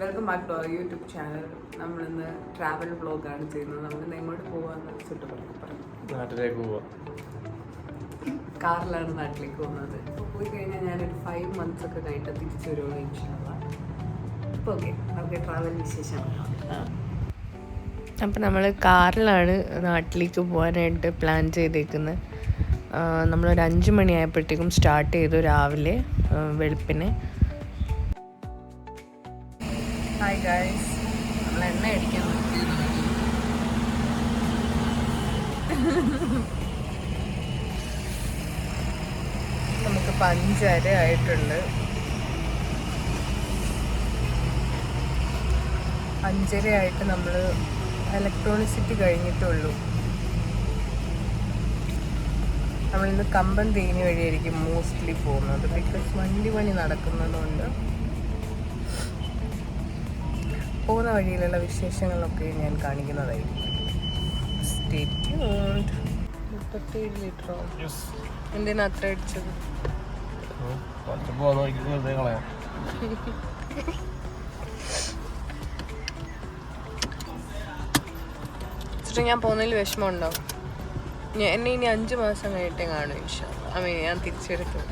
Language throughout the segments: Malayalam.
Welcome back to our YouTube channel. നമ്മളിന്ന് ട്രാവൽ വ്ളോഗാണ് ചെയ്യുന്നത്. നമ്മളിന്ന് എങ്ങോട്ട് പോകാമെന്ന് ചുട്ടു പറഞ്ഞു. നാട്ടിലേക്ക് പോവാം. കാറിലാണ് നാട്ടിലേക്ക് പോകുന്നത്. അപ്പോൾ പോയി കഴിഞ്ഞാൽ ഞാനൊരു 5 months ഒക്കെ കഴിഞ്ഞിട്ട് തിരിച്ചു വരുമോ ഇൻഷാല്ലാ. അപ്പോൾ ഓക്കെ, നമുക്ക് ട്രാവൽ വിശേഷമാണ്. അപ്പോൾ നമ്മൾ കാറിലാണ് നാട്ടിലേക്ക് പോകാനായിട്ട് പ്ലാൻ ചെയ്തേക്കുന്നത്. നമ്മളൊരു 5 മണിയായപ്പോഴത്തേക്കും സ്റ്റാർട്ട് ചെയ്തു രാവിലെ വെളുപ്പിനെ. ഹായ് ഗായ്സ്, നമ്മൾ എണ്ണ അടിക്കാൻ നമുക്ക് 5:30 ആയിട്ടുണ്ട്. 5:30 ആയിട്ട് നമ്മൾ ഇലക്ട്രോണിസിറ്റി കഴിഞ്ഞിട്ടുള്ളൂ. നമ്മളിന്ന് കമ്പം തേനി വഴിയായിരിക്കും മോസ്റ്റ്ലി പോകുന്നത്. ബിക്കോസ് വണ്ടി പണി നടക്കുന്നതുകൊണ്ട് പോകുന്ന വഴിയിലുള്ള വിശേഷങ്ങളൊക്കെ ഞാൻ കാണിക്കുന്നതായിരിക്കും. Stay tuned. 37 ലിറ്ററോ? എന്തിനാ അത്ര അടിച്ചത്? ഞാൻ പോകുന്നതിൽ വിഷമമുണ്ടോ? എന്നെ ഇനി 5 മാസം കഴിഞ്ഞിട്ടേ കാണും ഇൻഷാല്ലാ. ഞാൻ തിരിച്ചെടുക്കും.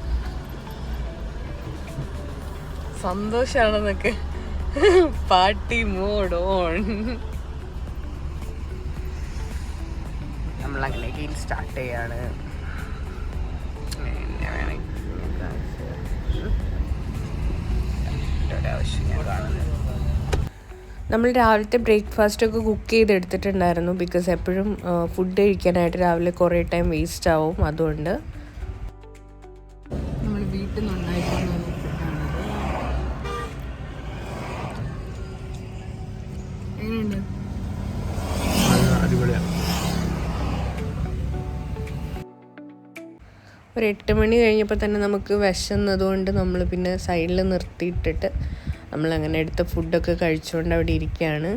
സന്തോഷാണെന്നൊക്കെ. Party mode on. നമ്മളങ്ങനെ ഗെയിം സ്റ്റാർട്ട് ചെയ്യാണ്. നമ്മൾ രാവിലത്തെ ബ്രേക്ക്ഫാസ്റ്റ് ഒക്കെ കുക്ക് ചെയ്തെടുത്തിട്ടുണ്ടായിരുന്നു. ബിക്കോസ് എപ്പോഴും ഫുഡ് കഴിക്കാനായിട്ട് രാവിലെ കുറേ ടൈം വേസ്റ്റ് ആവും. അതുകൊണ്ട് നമ്മൾ വീട്ടിൽ നിന്നുണ്ടായിരുന്നു. എങ്ങനെയുണ്ട്? ഒരു 8 മണി കഴിഞ്ഞപ്പോൾ തന്നെ നമുക്ക് വിശന്നതുകൊണ്ട് നമ്മൾ പിന്നെ സൈഡിൽ നിർത്തിയിട്ടിട്ട് നമ്മളങ്ങനെ എടുത്ത ഫുഡൊക്കെ കഴിച്ചുകൊണ്ട് അവിടെ ഇരിക്കുകയാണ്.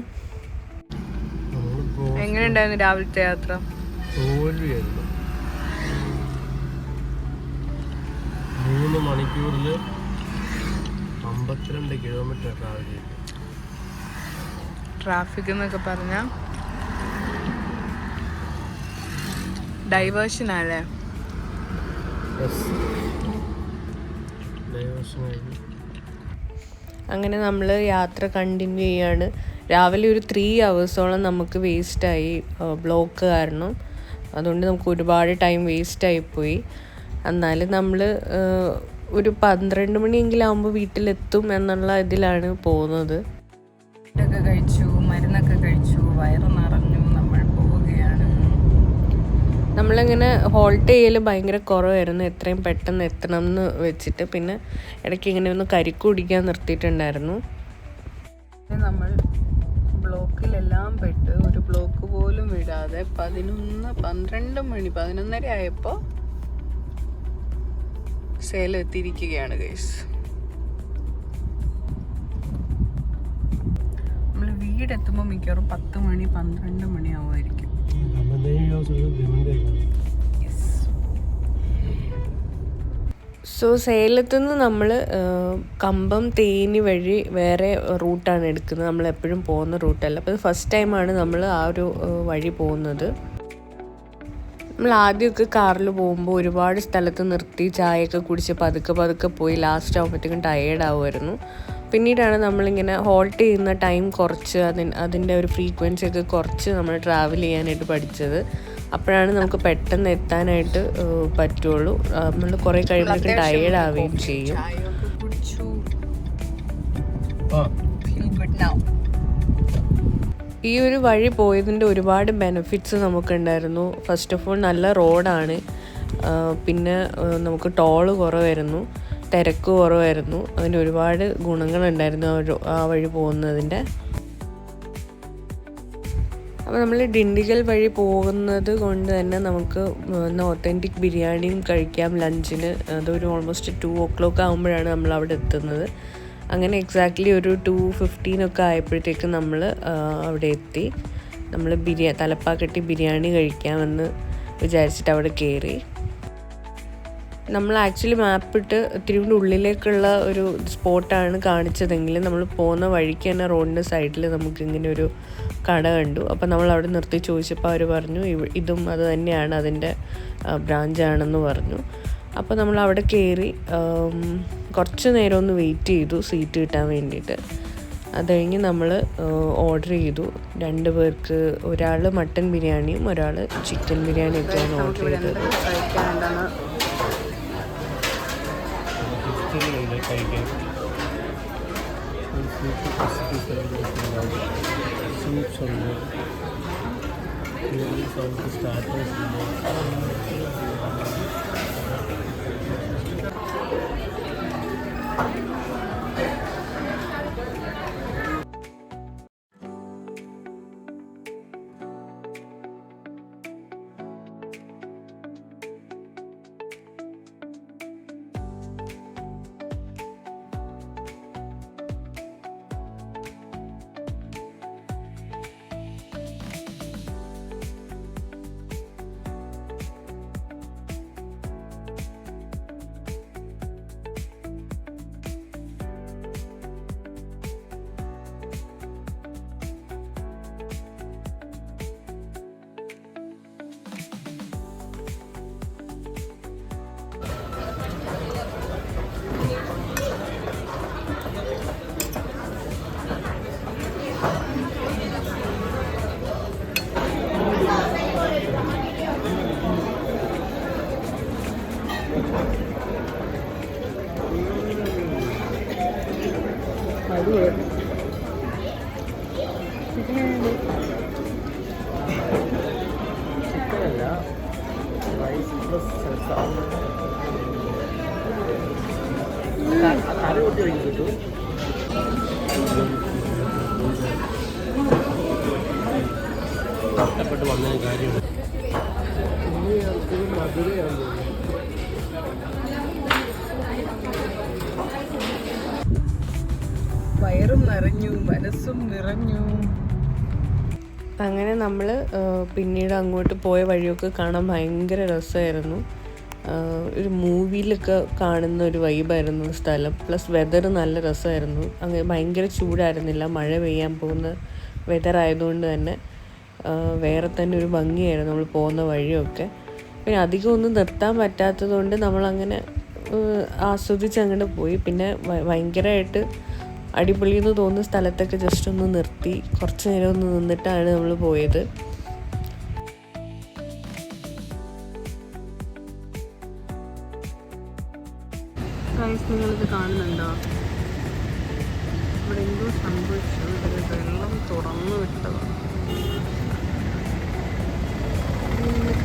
എങ്ങനെയുണ്ടായിരുന്നു രാവിലത്തെ യാത്ര? 3 മണിക്കൂറിൽ 52 കിലോമീറ്റർ ട്രാവൽ ചെയ്തു. ട്രാഫിക് എന്നൊക്കെ പറഞ്ഞാൽ ഡൈവേർഷനല്ലേ? അങ്ങനെ നമ്മൾ യാത്ര കണ്ടിന്യൂ ചെയ്യാണ്. രാവിലെ ഒരു 3 hours നമുക്ക് വേസ്റ്റായി ബ്ലോക്ക് കാരണം. അതുകൊണ്ട് നമുക്ക് ഒരുപാട് ടൈം വേസ്റ്റായിപ്പോയി. എന്നാലും നമ്മൾ ഒരു 12 മണിയെങ്കിലും ആകുമ്പോൾ വീട്ടിലെത്തും എന്നുള്ള ഇതിലാണ് പോകുന്നത്. ഫുഡൊക്കെ കഴിച്ചു, മരുന്നൊക്കെ കഴിച്ചു, വയറ് നിറഞ്ഞു. നമ്മൾ പോവുകയാണ്. നമ്മളിങ്ങനെ ഹോൾട്ട് ചെയ്യൽ ഭയങ്കര കുറവായിരുന്നു. എത്രയും പെട്ടെന്ന് എത്തണം എന്ന് വെച്ചിട്ട്. പിന്നെ ഇടയ്ക്ക് ഇങ്ങനെ ഒന്ന് കരിക്ക് കുടിക്കാൻ നിർത്തിയിട്ടുണ്ടായിരുന്നു. നമ്മൾ ബ്ലോക്കിലെല്ലാം പെട്ട് ഒരു ബ്ലോക്ക് പോലും വിടാതെ 12 മണി 11:30 ആയപ്പോൾ സേലം എത്തിയിരിക്കുകയാണ് ഗൈസ്. നമ്മൾ വീടെത്തുമ്പോൾ മിക്കവാറും 10 മണി 12 മണി ആവുമായിരിക്കും. സോ സേലത്തു നിന്ന് നമ്മൾ കമ്പം തേനി വഴി വേറെ റൂട്ടാണ് എടുക്കുന്നത്. നമ്മളെപ്പോഴും പോകുന്ന റൂട്ടല്ല. അപ്പോൾ ഫസ്റ്റ് ടൈമാണ് നമ്മൾ ആ ഒരു വഴി പോകുന്നത്. നമ്മൾ ആദ്യമൊക്കെ കാറിൽ പോകുമ്പോൾ ഒരുപാട് സ്ഥലത്ത് നിർത്തി ചായയൊക്കെ കുടിച്ച് പതുക്കെ പോയി ലാസ്റ്റ് ആകുമ്പോഴത്തേക്കും ടയേർഡാവുമായിരുന്നു. പിന്നീടാണ് നമ്മളിങ്ങനെ ഹോൾട്ട് ചെയ്യുന്ന ടൈം കുറച്ച് അതിൻ്റെ ഒരു ഫ്രീക്വൻസി ഒക്കെ കുറച്ച് നമ്മൾ ട്രാവൽ ചെയ്യാനായിട്ട് പഠിച്ചത്. അപ്പോഴാണ് നമുക്ക് പെട്ടെന്ന് എത്താനായിട്ട് പറ്റുള്ളൂ. നമ്മൾ കുറേ കഴിയുമ്പോഴേക്കും ടയേർഡ് ആവുകയും ചെയ്യും. ഈ ഒരു വഴി പോയതിൻ്റെ ഒരുപാട് ബെനിഫിറ്റ്സ് നമുക്കുണ്ടായിരുന്നു. ഫസ്റ്റ് ഓഫ് ഓൾ നല്ല റോഡാണ്. പിന്നെ നമുക്ക് ടോള് കുറവായിരുന്നു, തിരക്ക് കുറവായിരുന്നു. അതിന് ഒരുപാട് ഗുണങ്ങളുണ്ടായിരുന്നു ആ വഴി പോകുന്നതിൻ്റെ. അപ്പോൾ നമ്മൾ ഡിണ്ടിഗൽ വഴി പോകുന്നത് കൊണ്ട് തന്നെ നമുക്ക് ഒത്തൻറ്റിക് ബിരിയാണിയും കഴിക്കാം ലഞ്ചിന്. അതൊരു ഓൾമോസ്റ്റ് 2 o'clock ആകുമ്പോഴാണ് നമ്മൾ അവിടെ എത്തുന്നത്. അങ്ങനെ എക്സാക്ട്ലി ഒരു 2:15 ആയപ്പോഴത്തേക്കും നമ്മൾ അവിടെ എത്തി. നമ്മൾ തലപ്പാക്കട്ടി ബിരിയാണി കഴിക്കാമെന്ന് വിചാരിച്ചിട്ട് അവിടെ കയറി. നമ്മൾ ആക്ച്വലി മാപ്പിട്ട് തിരുവിൻ്റെ ഉള്ളിലേക്കുള്ള ഒരു സ്പോട്ടാണ് കാണിച്ചതെങ്കിൽ നമ്മൾ പോകുന്ന വഴിക്ക് തന്നെ റോഡിൻ്റെ സൈഡിൽ നമുക്കിങ്ങനെ ഒരു കട കണ്ടു. അപ്പോൾ നമ്മൾ അവിടെ നിർത്തി ചോദിച്ചപ്പോൾ അവർ പറഞ്ഞു ഇതും അത് തന്നെയാണ്, അതിൻ്റെ ബ്രാഞ്ചാണെന്ന് പറഞ്ഞു. അപ്പോൾ നമ്മൾ അവിടെ കയറി കുറച്ച് നേരം ഒന്ന് വെയിറ്റ് ചെയ്തു സീറ്റ് കിട്ടാൻ വേണ്ടിയിട്ട്. അത് കഴിഞ്ഞ് നമ്മൾ ഓർഡർ ചെയ്തു. 2 പേർക്ക്, ഒരാൾ മട്ടൻ ബിരിയാണിയും ഒരാൾ ചിക്കൻ ബിരിയാണിയൊക്കെയാണ് ഓർഡർ ചെയ്തത്. കഴിക്കാൻ സൂപ്സ് ഉണ്ട്, സ്റ്റാർട്ടേഴ്സ് ഉണ്ട്. ചിക്കനല്ല, റൈസ് പ്ലസ് കറി കൂട്ടി ഒഴിഞ്ഞ് കിട്ടും. കഷ്ടപ്പെട്ട് വന്നതിന് കാര്യമുണ്ട്. മധുരയാണ്. വയറും നിറഞ്ഞു, മനസ്സും നിറഞ്ഞു. അങ്ങനെ നമ്മൾ പിന്നീട് അങ്ങോട്ട് പോയ വഴിയൊക്കെ കാണാൻ ഭയങ്കര രസമായിരുന്നു. ഒരു മൂവിയിലൊക്കെ കാണുന്ന ഒരു വൈബായിരുന്നു സ്ഥലം. പ്ലസ് വെതർ നല്ല രസമായിരുന്നു. അങ്ങനെ ഭയങ്കര ചൂടായിരുന്നില്ല, മഴ പെയ്യാൻ പോകുന്ന വെതർ ആയതുകൊണ്ട് തന്നെ വേറെ തന്നെ ഒരു ഭംഗിയായിരുന്നു നമ്മൾ പോകുന്ന വഴിയൊക്കെ. പിന്നെ അധികം ഒന്നും നിർത്താൻ പറ്റാത്തത് കൊണ്ട് നമ്മളങ്ങനെ ആസ്വദിച്ച് അങ്ങോട്ട് പോയി. പിന്നെ ഭയങ്കരമായിട്ട് അടിപൊളി എന്ന് തോന്നുന്ന സ്ഥലത്തൊക്കെ ജസ്റ്റ് ഒന്ന് നിർത്തി കുറച്ച് നേരം ഒന്ന് നിന്നിട്ടാണ് നമ്മൾ പോയത്. നിങ്ങളിത് കാണുന്നുണ്ടോ? ഇവിടെ എന്തോ സംഭവിച്ചു, വെള്ളം തുറന്നു വിട്ടതാണ്.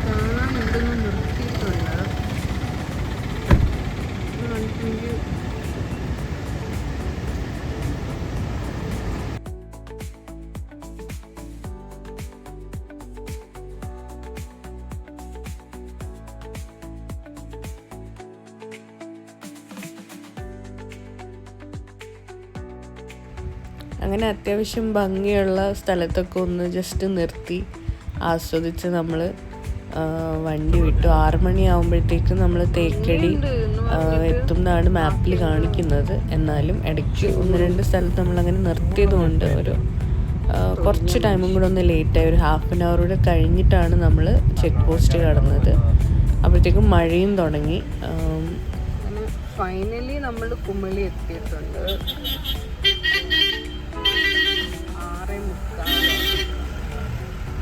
കാണാൻ എന്തെങ്കിലും നിർത്തിയിട്ടുണ്ട്. അങ്ങനെ അത്യാവശ്യം ഭംഗിയുള്ള സ്ഥലത്തൊക്കെ ഒന്ന് ജസ്റ്റ് നിർത്തി ആസ്വദിച്ച് നമ്മൾ വണ്ടി വിട്ടു. 6 മണിയാകുമ്പോഴത്തേക്കും നമ്മൾ തേക്കടി എത്തുന്നതാണ് മാപ്പിൽ കാണിക്കുന്നത്. എന്നാലും ഇടയ്ക്ക് 1-2 സ്ഥലത്ത് നമ്മളങ്ങനെ നിർത്തിയത് കൊണ്ട് ഒരു കുറച്ച് ടൈമും കൂടെ ഒന്ന് ലേറ്റായി. ഒരു ½ ആൻ അവർ കൂടെ കഴിഞ്ഞിട്ടാണ് നമ്മൾ ചെക്ക് പോസ്റ്റ് കടന്നത്. അപ്പോഴത്തേക്കും മഴയും തുടങ്ങി. ഫൈനലി നമ്മൾ കുമളി എത്തിയിട്ടുണ്ട്. 6:30.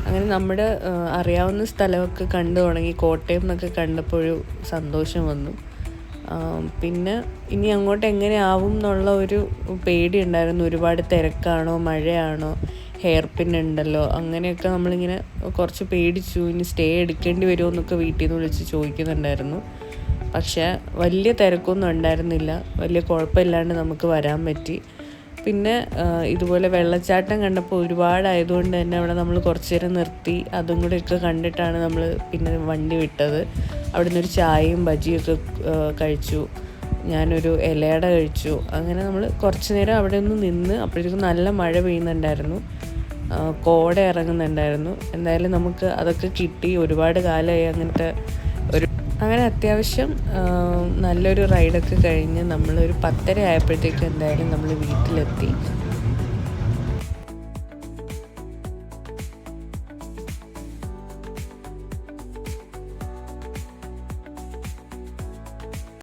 അങ്ങനെ നമ്മുടെ അറിയാവുന്ന സ്ഥലമൊക്കെ കണ്ടു തുടങ്ങി. കോട്ടയം എന്നൊക്കെ കണ്ടപ്പോൾ ഒരു സന്തോഷം വന്നു. പിന്നെ ഇനി അങ്ങോട്ട് എങ്ങനെയാവും എന്നുള്ള ഒരു പേടി ഉണ്ടായിരുന്നു. ഒരുപാട് തിരക്കാണോ, മഴയാണോ, ഹെയർ പിൻ ഉണ്ടല്ലോ, അങ്ങനെയൊക്കെ നമ്മളിങ്ങനെ കുറച്ച് പേടിച്ചു. ഇനി സ്റ്റേ എടുക്കേണ്ടി വരുമോ എന്നൊക്കെ വീട്ടിൽ നിന്ന് വിളിച്ച് ചോദിക്കുന്നുണ്ടായിരുന്നു. പക്ഷേ വലിയ തിരക്കൊന്നും ഉണ്ടായിരുന്നില്ല, വലിയ കുഴപ്പമില്ലാണ്ട് നമുക്ക് വരാൻ പറ്റി. പിന്നെ ഇതുപോലെ വെള്ളച്ചാട്ടം കണ്ടപ്പോൾ ഒരുപാടായതുകൊണ്ട് തന്നെ അവിടെ നമ്മൾ കുറച്ച് നേരം നിർത്തി അതും കൂടെയൊക്കെ കണ്ടിട്ടാണ് നമ്മൾ പിന്നെ വണ്ടി വിട്ടത്. അവിടെ നിന്നൊരു ചായയും ബജിയൊക്കെ കഴിച്ചു. ഞാനൊരു ഇലയട കഴിച്ചു. അങ്ങനെ നമ്മൾ കുറച്ച് നേരം അവിടെ ഒന്ന് നിന്ന്. അപ്പോഴത്തേക്കും നല്ല മഴ പെയ്യുന്നുണ്ടായിരുന്നു, കോട ഇറങ്ങുന്നുണ്ടായിരുന്നു. എന്തായാലും നമുക്ക് അതൊക്കെ കിട്ടി. ഒരുപാട് കാലമായി അങ്ങനത്തെ ഒരു അങ്ങനെ അത്യാവശ്യം നല്ലൊരു റൈഡൊക്കെ കഴിഞ്ഞ് നമ്മളൊരു 10:30 ആയപ്പോഴത്തേക്ക് എന്തായാലും നമ്മൾ വീട്ടിലെത്തി.